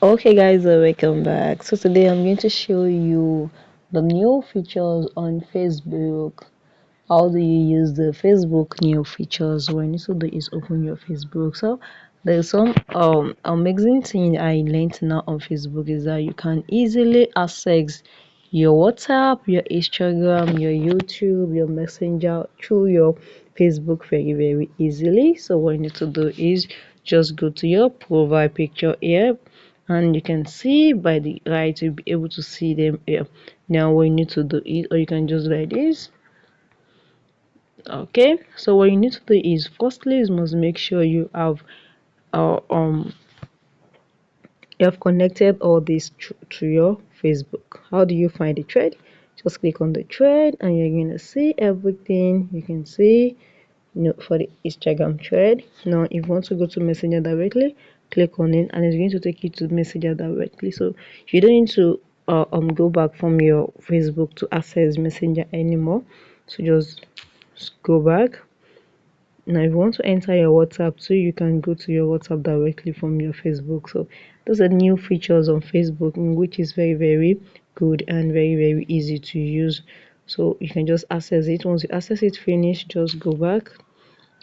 Okay guys, welcome back. So today I'm going to show you the new features on Facebook. How do you use the Facebook new features? What you need to do is open your Facebook. So there's some amazing thing I learned now on Facebook is that you can easily access your WhatsApp, your Instagram, your YouTube, your Messenger through your Facebook very easily. So what you need to do is just go to your profile picture here, and you can see by the right you'll be able to see them here. Now what you need to do is, or you can just like this. Okay, so what you need to do is, firstly you must make sure you have uh, um connected all this to your Facebook. How do you find the thread? Just click on the thread and you're gonna see everything. You can see, for the Instagram thread. Now if you want to go to Messenger directly, click on it and it's going to take you to Messenger directly. So you don't need to go back from your Facebook to access Messenger anymore. So just go back. Now if you want to enter your WhatsApp too, you can go to your WhatsApp directly from your Facebook. So those are new features on Facebook, which is very good and very easy to use. So you can just access it. Once you access it finish, just go back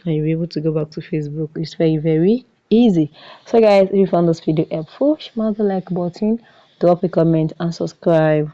and you'll be able to go back to Facebook. It's very easy. So guys, if you found this video helpful, smash the like button, drop a comment and subscribe.